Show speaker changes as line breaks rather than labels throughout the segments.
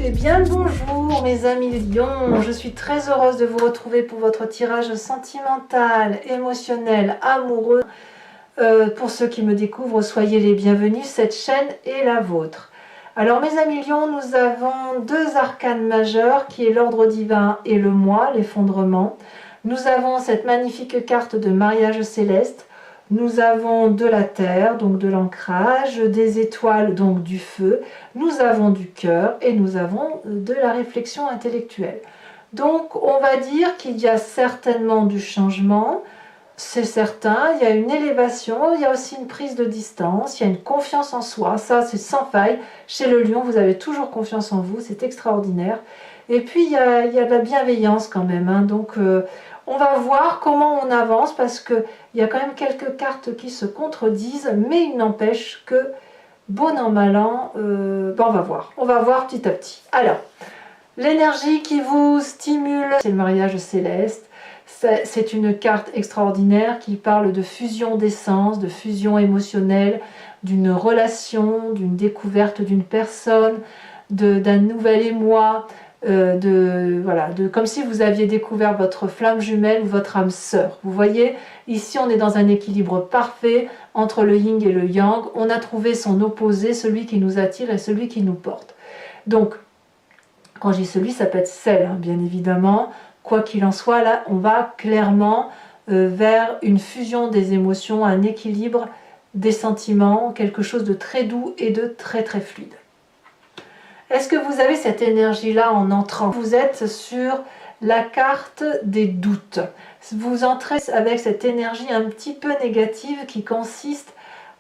Eh bien le bonjour mes amis lions, je suis très heureuse de vous retrouver pour votre tirage sentimental, émotionnel, amoureux. Pour ceux qui me découvrent, soyez les bienvenus, cette chaîne est la vôtre. Alors mes amis lions, nous avons deux arcanes majeurs qui est l'ordre divin et le moi, l'effondrement. Nous avons cette magnifique carte de mariage céleste. Nous avons de la terre, donc de l'ancrage, des étoiles, donc du feu. Nous avons du cœur et nous avons de la réflexion intellectuelle. Donc on va dire qu'il y a certainement du changement, c'est certain, il y a une élévation, il y a aussi une prise de distance, il y a une confiance en soi, ça c'est sans faille. Chez le lion, vous avez toujours confiance en vous, c'est extraordinaire. Et puis il y a de la bienveillance quand même, hein. Donc on va voir comment on avance parce qu'il y a quand même quelques cartes qui se contredisent, mais il n'empêche que, bon an mal an, on va voir petit à petit. Alors, l'énergie qui vous stimule, c'est le mariage céleste. C'est une carte extraordinaire qui parle de fusion d'essence, de fusion émotionnelle, d'une relation, d'une découverte d'une personne, d'un nouvel émoi, comme si vous aviez découvert votre flamme jumelle ou votre âme sœur. Vous voyez, ici on est dans un équilibre parfait entre le yin et le yang. On a trouvé son opposé, celui qui nous attire et celui qui nous porte. Donc, quand je dis celui, ça peut être celle, hein, bien évidemment. Quoi qu'il en soit, là, on va clairement vers une fusion des émotions, un équilibre des sentiments, quelque chose de très doux et de très très fluide. Est-ce que vous avez cette énergie-là en entrant? Vous êtes sur la carte des doutes. Vous entrez avec cette énergie un petit peu négative qui consiste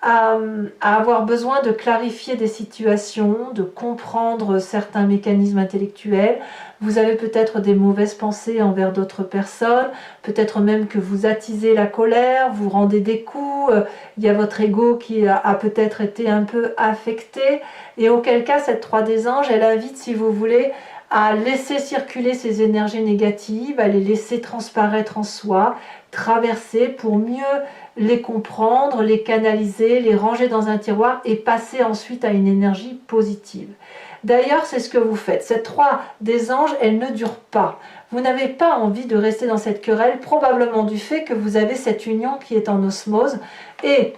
à avoir besoin de clarifier des situations, de comprendre certains mécanismes intellectuels. Vous avez peut-être des mauvaises pensées envers d'autres personnes, peut-être même que vous attisez la colère, vous rendez des coups, il y a votre ego qui a peut-être été un peu affecté, et auquel cas cette 3 des anges, elle invite, si vous voulez, à laisser circuler ces énergies négatives, à les laisser transparaître en soi, traverser pour mieux les comprendre, les canaliser, les ranger dans un tiroir et passer ensuite à une énergie positive. D'ailleurs, c'est ce que vous faites. Cette 3 des anges, elle ne dure pas. Vous n'avez pas envie de rester dans cette querelle, probablement du fait que vous avez cette union qui est en osmose. Et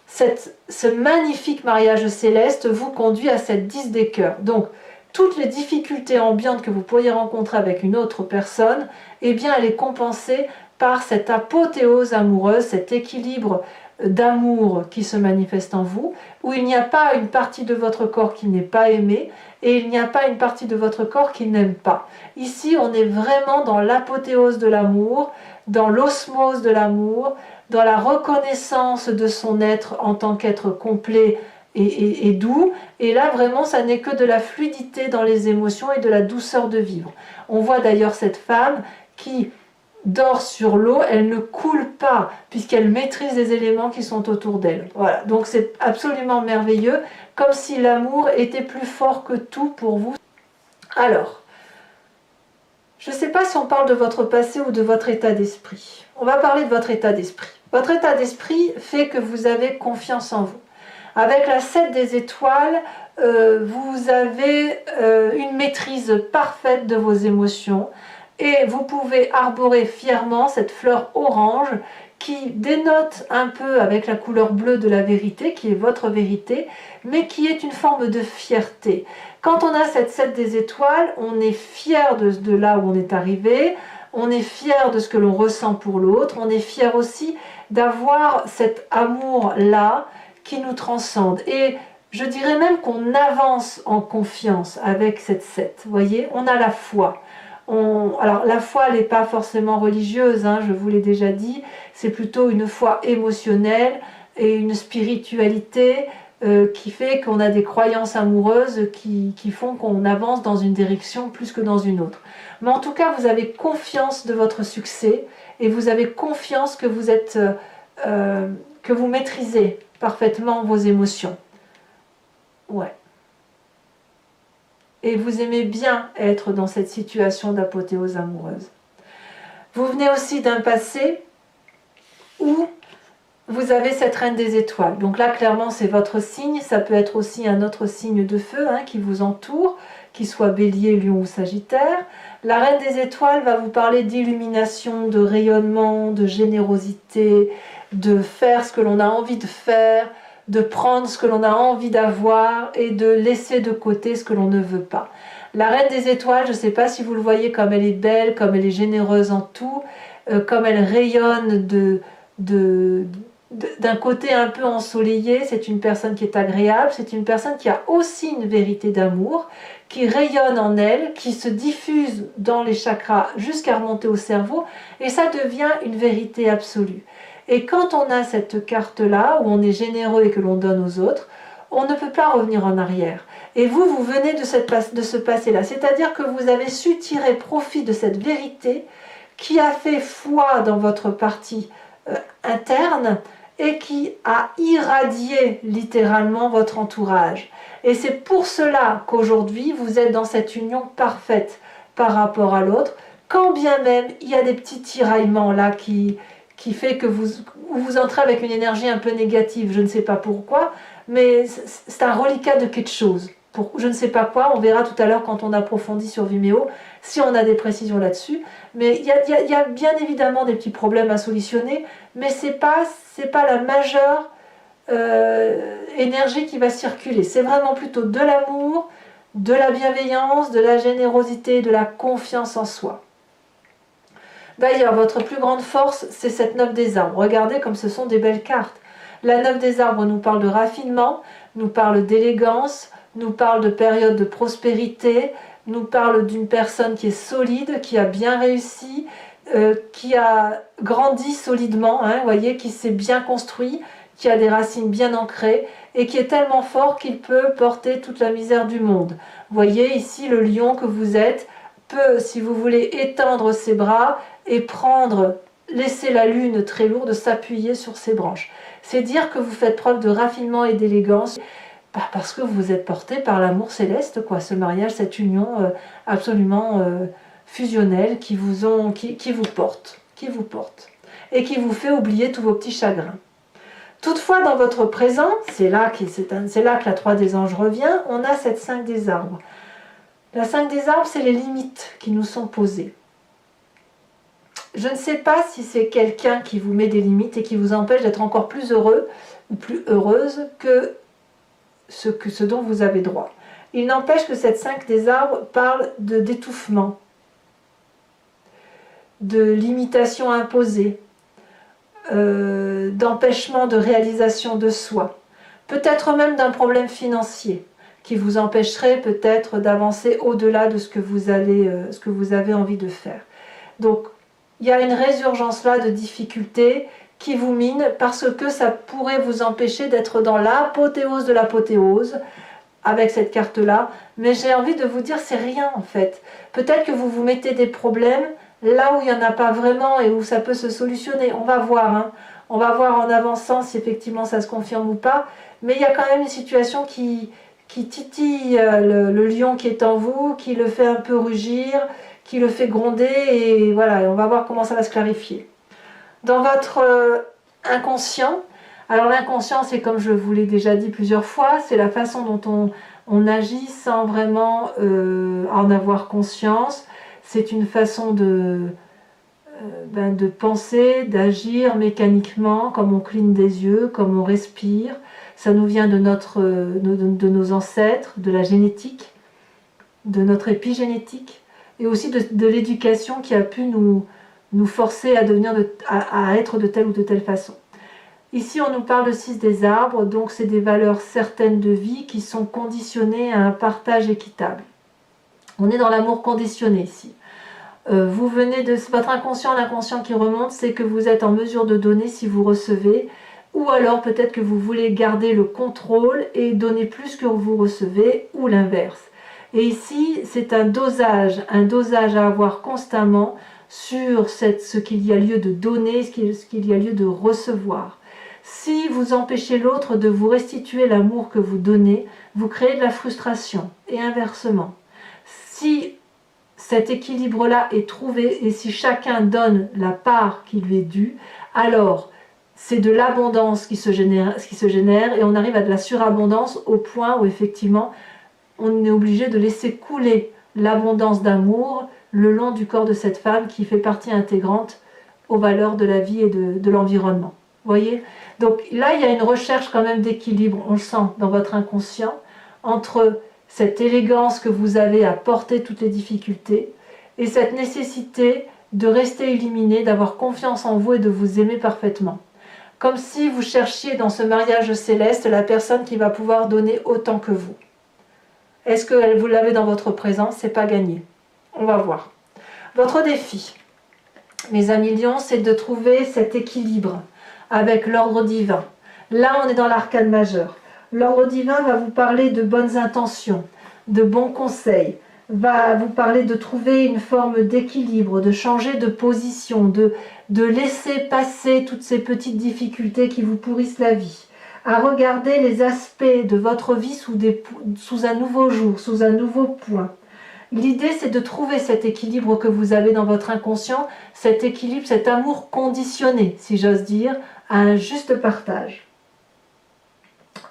ce magnifique mariage céleste vous conduit à cette 10 des cœurs. Donc, toutes les difficultés ambiantes que vous pourriez rencontrer avec une autre personne, eh bien, elle est compensée par cette apothéose amoureuse, cet équilibre d'amour qui se manifeste en vous, où il n'y a pas une partie de votre corps qui n'est pas aimée, et il n'y a pas une partie de votre corps qui n'aime pas. Ici, on est vraiment dans l'apothéose de l'amour, dans l'osmose de l'amour, dans la reconnaissance de son être en tant qu'être complet et doux, et là vraiment ça n'est que de la fluidité dans les émotions et de la douceur de vivre. On voit d'ailleurs cette femme qui dort sur l'eau, elle ne coule pas puisqu'elle maîtrise les éléments qui sont autour d'elle. Voilà, donc c'est absolument merveilleux, comme si l'amour était plus fort que tout pour vous. Alors, je ne sais pas si on parle de votre passé ou de votre état d'esprit. On va parler de votre état d'esprit. Votre état d'esprit fait que vous avez confiance en vous. Avec la 7 des étoiles, vous avez une maîtrise parfaite de vos émotions et vous pouvez arborer fièrement cette fleur orange qui dénote un peu avec la couleur bleue de la vérité, qui est votre vérité, mais qui est une forme de fierté. Quand on a cette 7 des étoiles, on est fier de là où on est arrivé, on est fier de ce que l'on ressent pour l'autre, on est fier aussi d'avoir cet amour-là qui nous transcende. Et je dirais même qu'on avance en confiance avec cette 7. Vous voyez, on a la foi. Alors la foi, elle n'est pas forcément religieuse, hein, je vous l'ai déjà dit, c'est plutôt une foi émotionnelle et une spiritualité qui fait qu'on a des croyances amoureuses qui font qu'on avance dans une direction plus que dans une autre. Mais en tout cas, vous avez confiance de votre succès et vous avez confiance que vous êtes, que vous maîtrisez parfaitement vos émotions. Ouais. Et vous aimez bien être dans cette situation d'apothéose amoureuse. Vous venez aussi d'un passé où vous avez cette reine des étoiles. Donc là, clairement, c'est votre signe. Ça peut être aussi un autre signe de feu qui vous entoure, qu'il soit bélier, lion ou sagittaire. La reine des étoiles va vous parler d'illumination, de rayonnement, de générosité, de faire ce que l'on a envie de faire, de prendre ce que l'on a envie d'avoir et de laisser de côté ce que l'on ne veut pas. La reine des étoiles, je ne sais pas si vous le voyez, comme elle est belle, comme elle est généreuse en tout, comme elle rayonne d'un côté un peu ensoleillé. C'est une personne qui est agréable, c'est une personne qui a aussi une vérité d'amour, qui rayonne en elle, qui se diffuse dans les chakras jusqu'à remonter au cerveau, et ça devient une vérité absolue. Et quand on a cette carte-là, où on est généreux et que l'on donne aux autres, on ne peut pas revenir en arrière. Et vous, vous venez de ce passé-là, c'est-à-dire que vous avez su tirer profit de cette vérité qui a fait foi dans votre partie interne et qui a irradié littéralement votre entourage. Et c'est pour cela qu'aujourd'hui, vous êtes dans cette union parfaite par rapport à l'autre, quand bien même il y a des petits tiraillements là qui fait que vous entrez avec une énergie un peu négative, je ne sais pas pourquoi, mais c'est un reliquat de quelque chose. Pour je ne sais pas quoi, on verra tout à l'heure quand on approfondit sur Vimeo, si on a des précisions là-dessus. Mais il y a bien évidemment des petits problèmes à solutionner, mais c'est pas la majeure énergie qui va circuler. C'est vraiment plutôt de l'amour, de la bienveillance, de la générosité, de la confiance en soi. D'ailleurs, votre plus grande force, c'est cette 9 des arbres. Regardez comme ce sont des belles cartes. La 9 des arbres nous parle de raffinement, nous parle d'élégance, nous parle de période de prospérité, nous parle d'une personne qui est solide, qui a bien réussi, qui a grandi solidement, voyez, qui s'est bien construit, qui a des racines bien ancrées et qui est tellement fort qu'il peut porter toute la misère du monde. Vous voyez ici le lion que vous êtes peut, si vous voulez, étendre ses bras et laisser la lune très lourde s'appuyer sur ses branches. C'est dire que vous faites preuve de raffinement et d'élégance parce que vous êtes porté par l'amour céleste, quoi. Ce mariage, cette union absolument fusionnelle qui vous porte et qui vous fait oublier tous vos petits chagrins. Toutefois, dans votre présent, c'est là que la 3 des anges revient, on a cette 5 des arbres. La 5 des arbres, c'est les limites qui nous sont posées. Je ne sais pas si c'est quelqu'un qui vous met des limites et qui vous empêche d'être encore plus heureux ou plus heureuse que ce dont vous avez droit. Il n'empêche que cette 5 des arbres parle d'étouffement, de limitation imposée, d'empêchement de réalisation de soi, peut-être même d'un problème financier qui vous empêcherait peut-être d'avancer au-delà de ce que vous avez envie de faire. Donc, il y a une résurgence là de difficultés qui vous mine parce que ça pourrait vous empêcher d'être dans l'apothéose de l'apothéose avec cette carte-là. Mais j'ai envie de vous dire, c'est rien en fait. Peut-être que vous vous mettez des problèmes là où il n'y en a pas vraiment et où ça peut se solutionner. On va voir, on va voir en avançant si effectivement ça se confirme ou pas. Mais il y a quand même une situation qui titille le lion qui est en vous, qui le fait un peu rugir, qui le fait gronder, et voilà, on va voir comment ça va se clarifier. Dans votre inconscient, alors l'inconscient, c'est comme je vous l'ai déjà dit plusieurs fois, c'est la façon dont on agit sans vraiment en avoir conscience. C'est une façon de penser, d'agir mécaniquement, comme on cligne des yeux, comme on respire. Ça nous vient de nos ancêtres, de la génétique, de notre épigénétique, et aussi de l'éducation qui a pu nous forcer à être de telle ou de telle façon. Ici, on nous parle de 6 des arbres, donc c'est des valeurs certaines de vie qui sont conditionnées à un partage équitable. On est dans l'amour conditionné ici. Vous venez de votre inconscient, l'inconscient qui remonte, c'est que vous êtes en mesure de donner si vous recevez, ou alors peut-être que vous voulez garder le contrôle et donner plus que vous recevez, ou l'inverse. Et ici, c'est un dosage à avoir constamment sur ce qu'il y a lieu de donner, ce qu'il y a lieu de recevoir. Si vous empêchez l'autre de vous restituer l'amour que vous donnez, vous créez de la frustration, et inversement. Si cet équilibre-là est trouvé, et si chacun donne la part qui lui est due, alors c'est de l'abondance qui se génère et on arrive à de la surabondance au point où effectivement on est obligé de laisser couler l'abondance d'amour le long du corps de cette femme qui fait partie intégrante aux valeurs de la vie et de l'environnement. Vous voyez? Donc là, il y a une recherche quand même d'équilibre, on le sent dans votre inconscient, entre cette élégance que vous avez à porter toutes les difficultés et cette nécessité de rester illuminé, d'avoir confiance en vous et de vous aimer parfaitement. Comme si vous cherchiez dans ce mariage céleste la personne qui va pouvoir donner autant que vous. Est-ce que vous l'avez dans votre présence? C'est pas gagné. On va voir. Votre défi, mes amis lions, c'est de trouver cet équilibre avec l'ordre divin. Là, on est dans l'arcane majeur. L'ordre divin va vous parler de bonnes intentions, de bons conseils, va vous parler de trouver une forme d'équilibre, de changer de position, de laisser passer toutes ces petites difficultés qui vous pourrissent la vie, à regarder les aspects de votre vie sous un nouveau jour, sous un nouveau point. L'idée, c'est de trouver cet équilibre que vous avez dans votre inconscient, cet équilibre, cet amour conditionné, si j'ose dire, à un juste partage.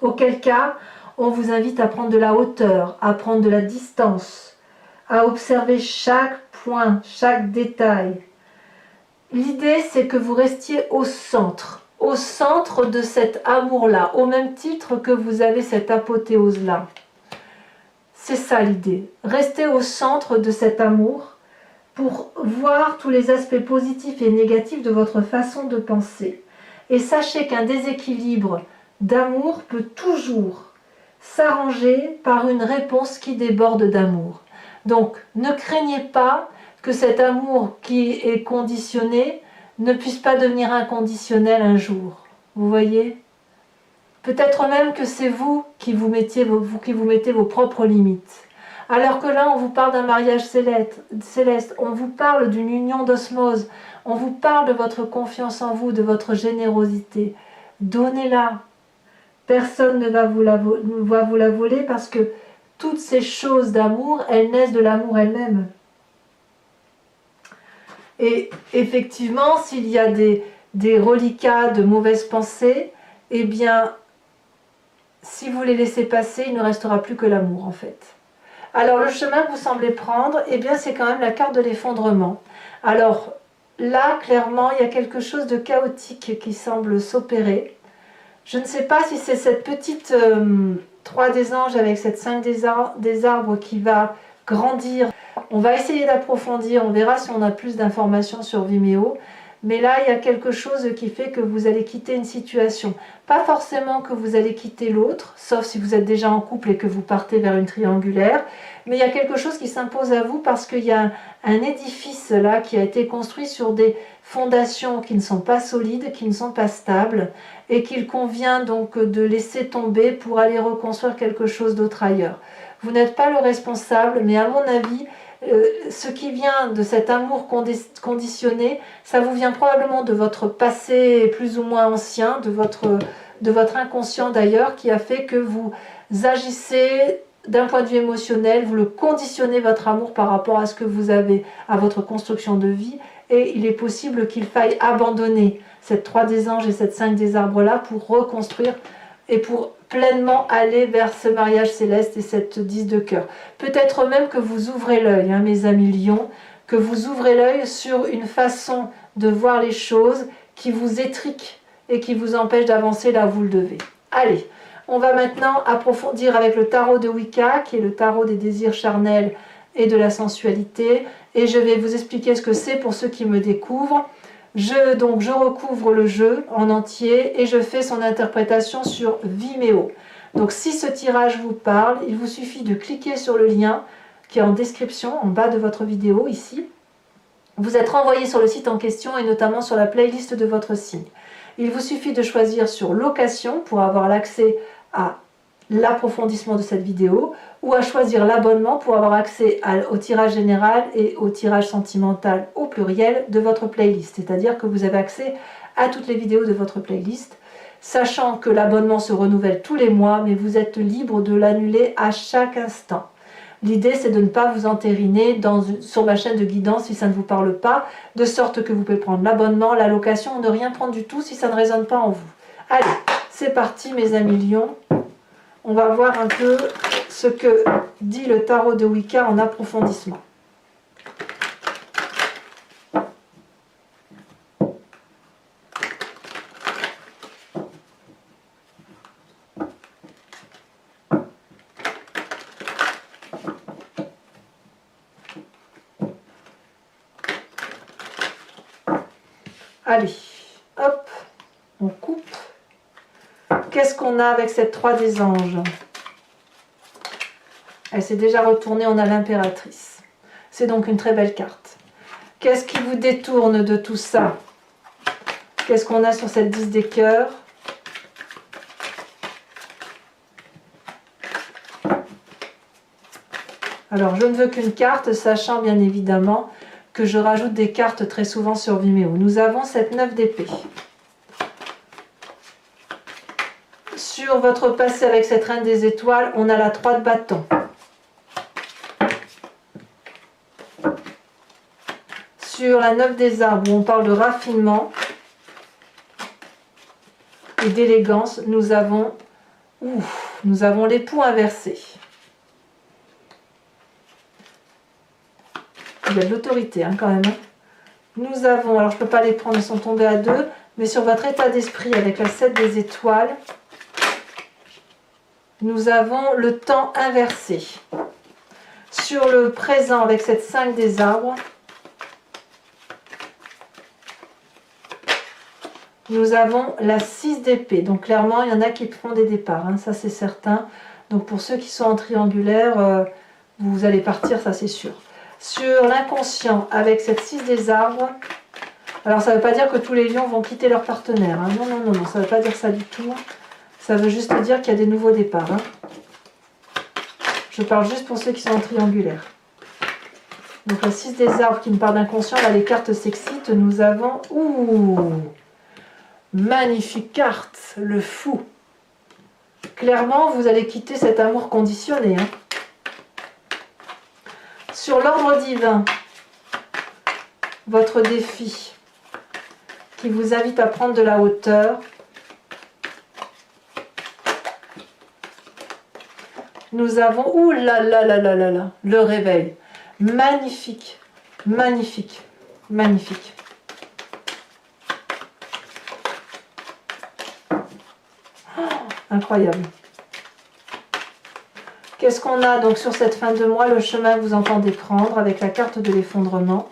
Auquel cas, on vous invite à prendre de la hauteur, à prendre de la distance, à observer chaque point, chaque détail. L'idée, c'est que vous restiez au centre de cet amour-là, au même titre que vous avez cette apothéose-là. C'est ça l'idée, restez au centre de cet amour pour voir tous les aspects positifs et négatifs de votre façon de penser. Et sachez qu'un déséquilibre d'amour peut toujours s'arranger par une réponse qui déborde d'amour. Donc, ne craignez pas que cet amour qui est conditionné ne puisse pas devenir inconditionnel un jour. Vous voyez ? Peut-être même que c'est vous qui vous mettez vos propres limites. Alors que là, on vous parle d'un mariage céleste, on vous parle d'une union d'osmose, on vous parle de votre confiance en vous, de votre générosité. Donnez-la. Personne ne va vous la voler parce que toutes ces choses d'amour, elles naissent de l'amour elle-même. Et effectivement, s'il y a des reliquats de mauvaises pensées, eh bien, si vous les laissez passer, il ne restera plus que l'amour en fait. Alors le chemin que vous semblez prendre, eh bien c'est quand même la carte de l'effondrement. Alors là, clairement, il y a quelque chose de chaotique qui semble s'opérer. Je ne sais pas si c'est cette petite 3 des anges avec cette 5 des arbres qui va grandir. On va essayer d'approfondir, on verra si on a plus d'informations sur Vimeo. Mais là, il y a quelque chose qui fait que vous allez quitter une situation. Pas forcément que vous allez quitter l'autre, sauf si vous êtes déjà en couple et que vous partez vers une triangulaire. Mais il y a quelque chose qui s'impose à vous parce qu'il y a un édifice là qui a été construit sur des fondations qui ne sont pas solides, qui ne sont pas stables et qu'il convient donc de laisser tomber pour aller reconstruire quelque chose d'autre ailleurs. Vous n'êtes pas le responsable, mais à mon avis, ce qui vient de cet amour conditionné, ça vous vient probablement de votre passé plus ou moins ancien, de votre inconscient d'ailleurs, qui a fait que vous agissez d'un point de vue émotionnel, vous le conditionnez votre amour par rapport à ce que vous avez, à votre construction de vie, et il est possible qu'il faille abandonner cette 3 des anges et cette 5 des arbres là pour reconstruire et pour pleinement aller vers ce mariage céleste et cette 10 de cœur. Peut-être même que vous ouvrez l'œil, hein, mes amis lions, que vous ouvrez l'œil sur une façon de voir les choses qui vous étrique et qui vous empêche d'avancer là où vous le devez. Allez, on va maintenant approfondir avec le tarot de Wicca, qui est le tarot des désirs charnels et de la sensualité, et je vais vous expliquer ce que c'est pour ceux qui me découvrent. Je recouvre le jeu en entier et je fais son interprétation sur Vimeo. Donc si ce tirage vous parle, il vous suffit de cliquer sur le lien qui est en description, en bas de votre vidéo ici. Vous êtes renvoyé sur le site en question et notamment sur la playlist de votre signe. Il vous suffit de choisir sur location pour avoir l'accès à l'approfondissement de cette vidéo ou à choisir l'abonnement pour avoir accès au tirage général et au tirage sentimental au pluriel de votre playlist. C'est-à-dire que vous avez accès à toutes les vidéos de votre playlist, sachant que l'abonnement se renouvelle tous les mois, mais vous êtes libre de l'annuler à chaque instant. L'idée, c'est de ne pas vous entériner sur ma chaîne de guidance si ça ne vous parle pas, de sorte que vous pouvez prendre l'abonnement, la location, ou ne rien prendre du tout si ça ne résonne pas en vous. Allez, c'est parti mes amis lions. On va voir un peu ce que dit le tarot de Wicca en approfondissement. Allez, hop, on coupe. Qu'est-ce qu'on a avec cette 3 des anges? Elle s'est déjà retournée, on a l'impératrice. C'est donc une très belle carte. Qu'est-ce qui vous détourne de tout ça? Qu'est-ce qu'on a sur cette 10 des cœurs? Alors, je ne veux qu'une carte, sachant bien évidemment que je rajoute des cartes très souvent sur Vimeo. Nous avons cette 9 d'épée. Sur votre passé avec cette reine des étoiles, on a la 3 de bâton. Sur la 9 des arbres, où on parle de raffinement et d'élégance, nous avons l'époux inversé. Il y a de l'autorité quand même. Nous avons, alors je ne peux pas les prendre, ils sont tombés à 2, mais sur votre état d'esprit avec la 7 des étoiles, nous avons le temps inversé. Sur le présent avec cette 5 des arbres, nous avons la 6 d'épée. Donc clairement, il y en a qui font des départs, ça c'est certain. Donc pour ceux qui sont en triangulaire, vous allez partir, ça c'est sûr. Sur l'inconscient, avec cette 6 des arbres, alors ça ne veut pas dire que tous les lions vont quitter leur partenaire. Non, non, non, non, ça ne veut pas dire ça du tout. Ça veut juste dire qu'il y a des nouveaux départs. Je parle juste pour ceux qui sont en triangulaire. Donc la 6 des arbres qui me parle d'inconscient, là les cartes s'excitent. Nous avons... Magnifique carte, le fou. Clairement, vous allez quitter cet amour conditionné. Sur l'ordre divin, votre défi qui vous invite à prendre de la hauteur. Nous avons, ouh là là là là là là, le réveil. Magnifique, magnifique, magnifique. Incroyable. Qu'est-ce qu'on a donc sur cette fin de mois? Le chemin que vous entendez prendre avec la carte de l'effondrement.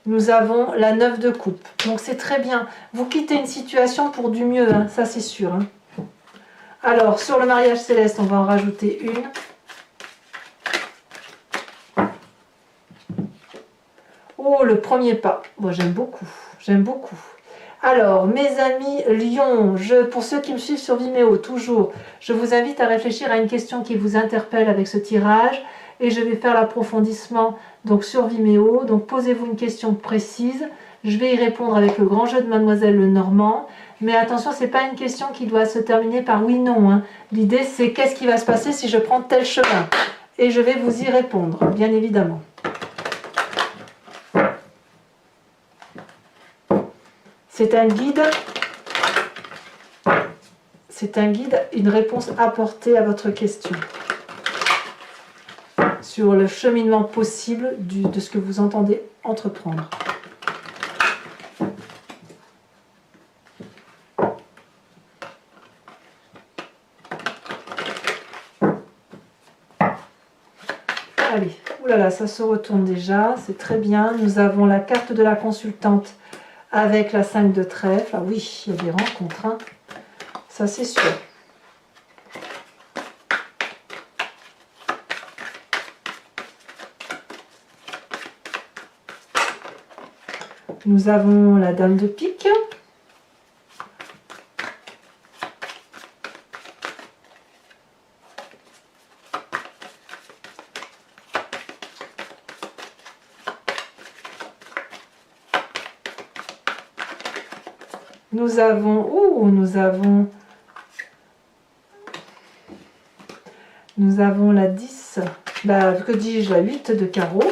Nous avons la 9 de coupe. Donc c'est très bien. Vous quittez une situation pour du mieux, ça c'est sûr. Alors sur le mariage céleste, on va en rajouter une. Oh, le premier pas. Moi j'aime beaucoup. J'aime beaucoup. Alors, mes amis Lions, pour ceux qui me suivent sur Vimeo, toujours, je vous invite à réfléchir à une question qui vous interpelle avec ce tirage et je vais faire l'approfondissement donc sur Vimeo. Donc, posez-vous une question précise. Je vais y répondre avec le grand jeu de Mademoiselle Lenormand. Mais attention, ce n'est pas une question qui doit se terminer par oui-non. L'idée, c'est qu'est-ce qui va se passer si je prends tel chemin? Et je vais vous y répondre, bien évidemment. C'est un guide, une réponse apportée à votre question sur le cheminement possible de ce que vous entendez entreprendre. Allez, oulala, ça se retourne déjà, c'est très bien. Nous avons la carte de la consultante avec la 5 de trèfle. Ah oui, il y a des rencontres, ça c'est sûr. Nous avons la dame de pique. Nous avons Nous avons la 10, que dis-je, la 8 de carreau.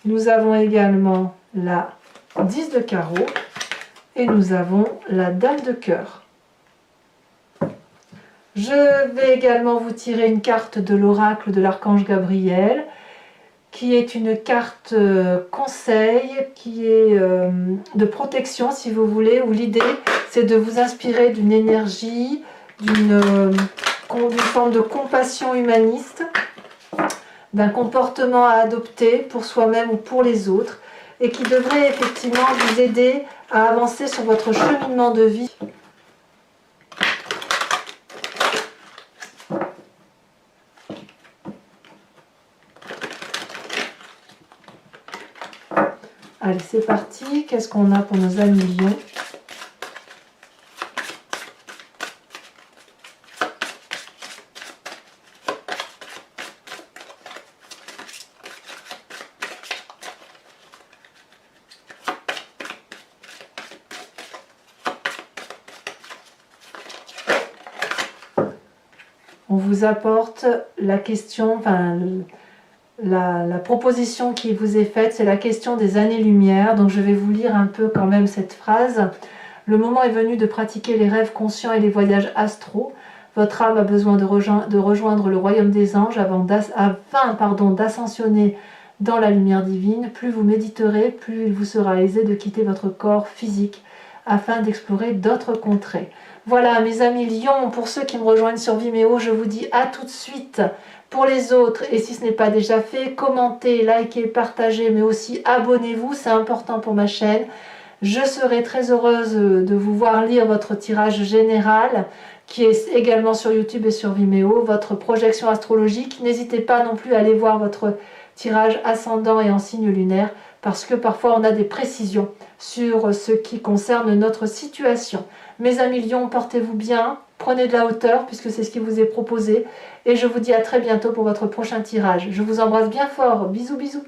Nous avons également la 10 de carreau et nous avons la dame de cœur. Je vais également vous tirer une carte de l'oracle de l'archange Gabriel, qui est une carte conseil, qui est de protection si vous voulez, où l'idée c'est de vous inspirer d'une énergie, d'une forme de compassion humaniste, d'un comportement à adopter pour soi-même ou pour les autres, et qui devrait effectivement vous aider à avancer sur votre cheminement de vie. Allez, c'est parti. Qu'est-ce qu'on a pour nos amis lions? On vous apporte la question, la proposition qui vous est faite, c'est la question des années-lumière. Donc je vais vous lire un peu quand même cette phrase. Le moment est venu de pratiquer les rêves conscients et les voyages astraux. Votre âme a besoin de rejoindre le royaume des anges afin d'ascensionner dans la lumière divine. Plus vous méditerez, plus il vous sera aisé de quitter votre corps physique afin d'explorer d'autres contrées. Voilà mes amis lions, pour ceux qui me rejoignent sur Vimeo, je vous dis à tout de suite. Pour les autres, et si ce n'est pas déjà fait, commentez, likez, partagez, mais aussi abonnez-vous, c'est important pour ma chaîne. Je serai très heureuse de vous voir lire votre tirage général, qui est également sur YouTube et sur Vimeo, votre projection astrologique. N'hésitez pas non plus à aller voir votre tirage ascendant et en signe lunaire, parce que parfois on a des précisions sur ce qui concerne notre situation. Mes amis lions, portez-vous bien, prenez de la hauteur puisque c'est ce qui vous est proposé et je vous dis à très bientôt pour votre prochain tirage. Je vous embrasse bien fort, bisous bisous.